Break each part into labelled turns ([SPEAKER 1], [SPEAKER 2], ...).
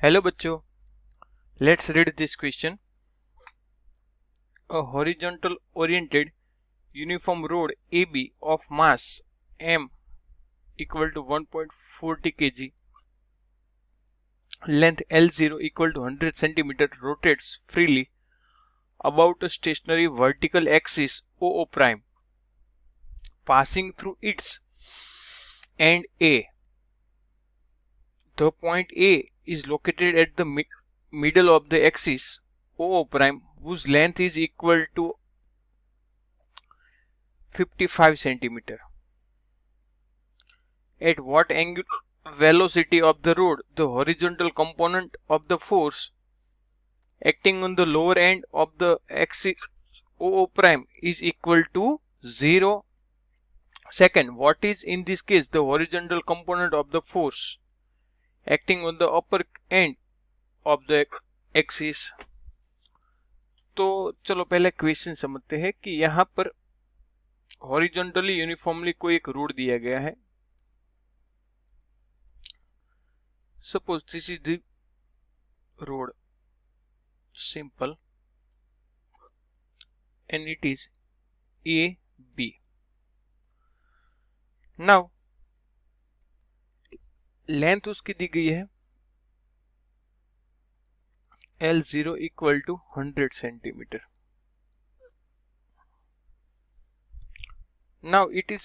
[SPEAKER 1] Hello बच्चों, let's read this question. A horizontal oriented uniform road AB of mass m equal to 1.40 kg, length L0 equal to 100 centimeter rotates freely about a stationary vertical axis OO prime, passing through its end A. The point A is located at the middle of the axis OO prime, whose length is equal to 55 centimeter. At what angular velocity of the road the horizontal component of the force acting on the lower end of the axis OO prime is equal to 0. Second, what is in this case the horizontal component of the force acting on the upper end of the axis? तो चलो पहले question समझते हैं कि यहाँ पर horizontally uniformly कोई एक रोड दिया गया है. Suppose this is the road, simple, and it is A, B. Now, length उसकी दी गई है L0 equal to 100 centimeter. Now it is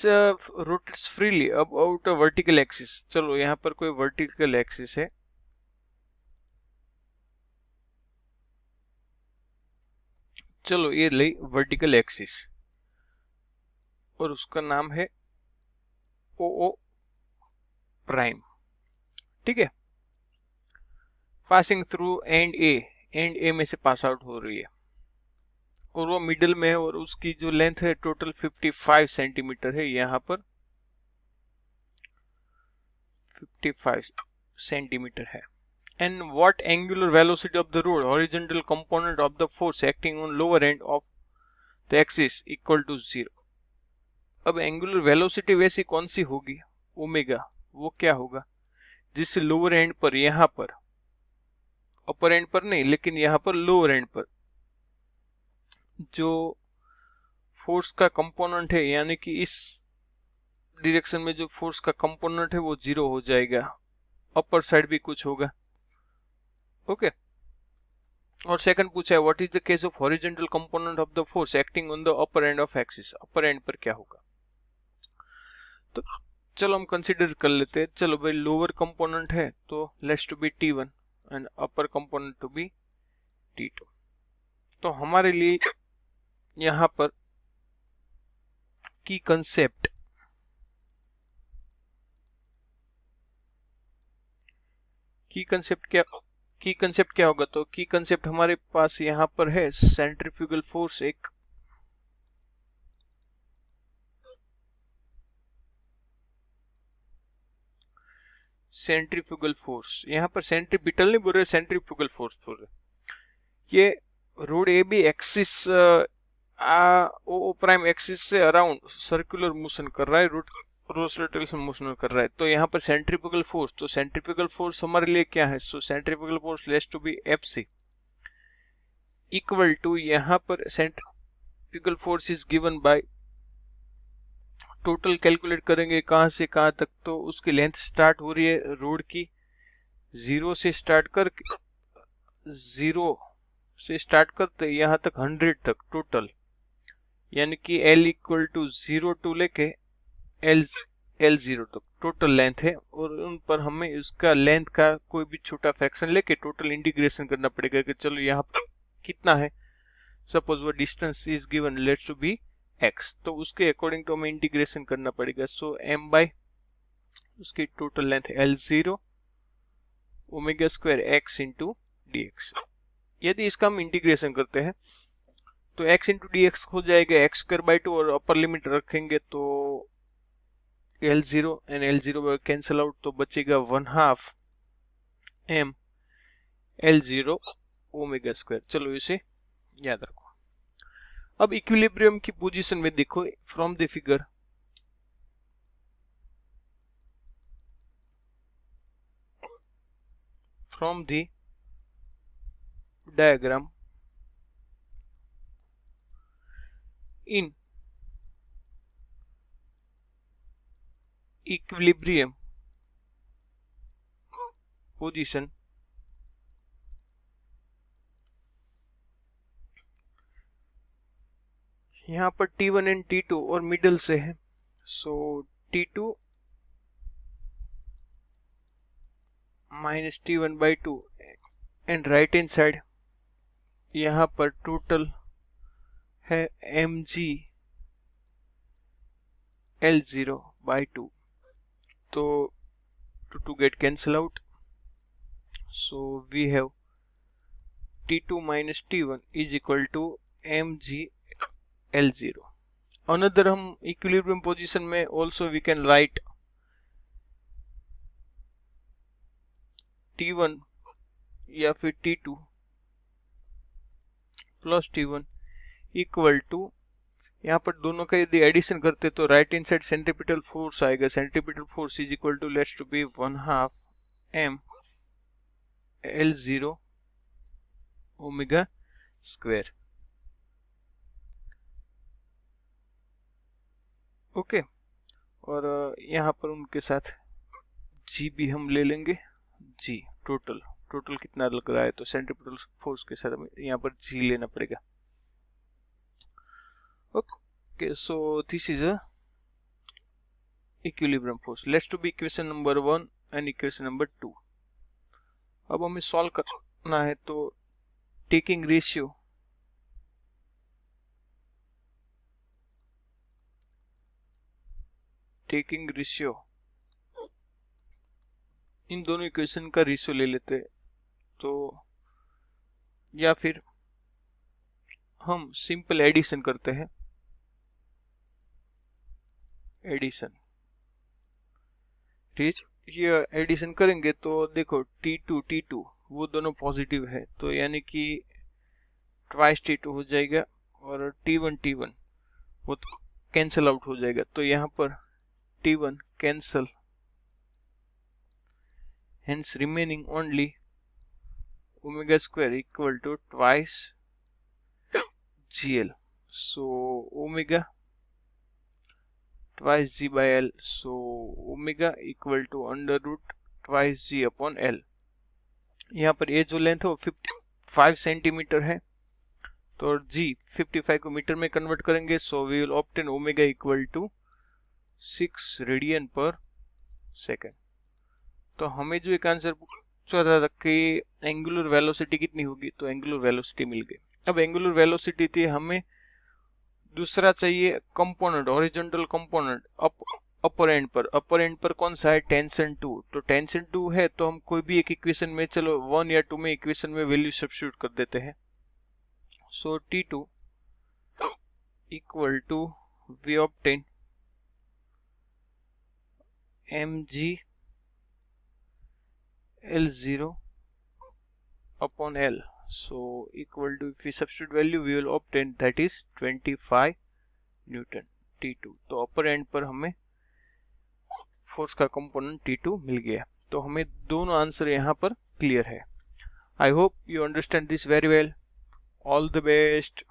[SPEAKER 1] rotates freely about a vertical axis. चलो यहाँ पर कोई vertical axis है. चलो ये ले vertical axis और उसका नाम है OO prime. ठीक है. पासिंग थ्रू एंड ए में से पास आउट हो रही है और वो मिडिल में है और उसकी जो लेंथ है टोटल 55 सेंटीमीटर है. यहाँ पर 55 सेंटीमीटर है. And what angular velocity of the rod horizontal component of the force acting on lower end of the axis equal to 0. अब एंगुलर वेलोसिटी वैसी कौन सी होगी? ओमेगा. वो क्या होगा जिससे लोअर एंड पर, यहाँ पर अपर एंड पर नहीं लेकिन यहाँ पर लोअर एंड पर जो फोर्स का कंपोनेंट है, यानी कि इस डायरेक्शन में जो फोर्स का कंपोनेंट है वो 0 हो जाएगा. अपर साइड भी कुछ होगा. ओके. और सेकंड पूछा है what is the case of horizontal component of the force acting on the upper end of axis. Upper and पर क्या होगा? तो चलो हम कंसीडर कर लेते हैं. चलो भाई, लोअर कंपोनेंट है तो let's to be T1 and upper component to be T2. तो हमारे लिए यहां पर की कंसेप्ट क्या होगा? तो की कंसेप्ट हमारे पास यहां पर है सेंट्रीफ्यूगल फोर्स. एक सेंट्रीफ्यूगल फोर्स, यहां पर सेंट्रीपिटल नहीं बोल रहे, सेंट्रीफ्यूगल फोर्स बोल रहे. ये rod A B axis O prime axis से अराउंड सर्कुलर मोशन कर रहा है, रोटेशनल मोशन कर रहा है. तो यहाँ पर सेंट्रीफ्यूगल फोर्स, तो सेंट्रीफ्यूगल फोर्स हमारे लिए क्या है? So centrifugal force let's to be FC equal to, यहाँ पर centrifugal force is given by, total calculate करेंगे कहां से कहां तक. तो उसकी लेंथ स्टार्ट हो रही है रोड की 0 से स्टार्ट करते यहाँ तक 100 तक टोटल, यानी कि L इक्वल टू 0 टू लेके L0 तक टोटल लेंथ है. और उन पर हमें उसका लेंथ का कोई भी छोटा फ्रैक्शन लेके टोटल इंटीग्रेशन करना पड़ेगा कि चलो यहाँ पर कितना है. सपोज वो distance is given let's to be x, तो उसके अकॉर्डिंग तो हमें इंटीग्रेशन करना पड़ेगा. सो m बाय उसकी total length L0 omega square x into dx. यदि इसका हम इंटीग्रेशन करते हैं तो x इंटू dx हो जाएगा x स्क्वायर बाई 2 और अपर लिमिट रखेंगे तो L0 and L0 cancel out, तो बचेगा 1/2 m L0 ओमेगा स्क्वायर. चलो इसे याद रखो. अब इक्विलिब्रियम की पोजीशन में देखो, from the figure from the diagram in equilibrium position यहाँ पर T1 एंड T2 और मिडल से है, सो T2 minus T1/2 and right hand side यहाँ पर टोटल है mg L0/2, तो to get cancel out, so we have T2 minus T1 is equal to mg L0. Another हम equilibrium position में also we can write T1 या फिर T2 plus T1 equal to, यहाँ पर दोनों का यदि एडिशन करते तो right hand side centripetal force आएगा, centripetal force is equal to let's to be 1/2 m L0 omega square. Okay, और यहाँ पर उनके साथ जी भी हम ले लेंगे, जी टोटल कितना लग रहा है, तो सेंट्रीपिटल फोर्स के साथ हमें यहाँ पर जी लेना पड़ेगा। Okay, so this is a equilibrium force. Let's to be equation number 1 and equation number 2। अब हमें सॉल्व करना है, तो टेकिंग रेशियो इन दोनों इक्वेशन का रेशियो ले लेते, तो या फिर हम सिंपल एडिशन करते हैं, एडिशन ठीक, ये एडिशन करेंगे तो देखो T2 वो दोनों पॉजिटिव है, तो यानी कि ट्वाइस T2 हो जाएगा, और T1 वो तो कैंसल आउट हो जाएगा, तो यहाँ पर T1 cancel, hence remaining only omega square equal to twice GL, so omega twice G by L, so omega equal to under root twice G upon L। यहाँ पर ये जो लेंथ है वो 55 सेंटीमीटर है, तो G 55 को मीटर में कन्वर्ट करेंगे, so we will obtain omega equal to 6 radian per second. तो हमें जो एक आंसर पूछा था कि एंगुलर वेलोसिटी कितनी होगी, तो एंगुलर वेलोसिटी मिल गई। अब एंगुलर वेलोसिटी थी, हमें दूसरा चाहिए component, horizontal component upper and पर कौन सा है, टेंशन 2, तो टेंशन 2 है, तो हम कोई भी एक इक्वेशन में, चलो 1 या 2 में इक्वेशन में वैल्यू सब्स्टिट्यूट कर देते हैं, so T2 equal to we obtain mg L0 upon L, so equal to, if we substitute value we will obtain that is 25 Newton T2। तो अपर एंड पर हमें फोर्स का कंपोनेंट T2 मिल गया, तो हमें दोनों आंसर यहाँ पर क्लियर है। I hope you understand this very well. All the best.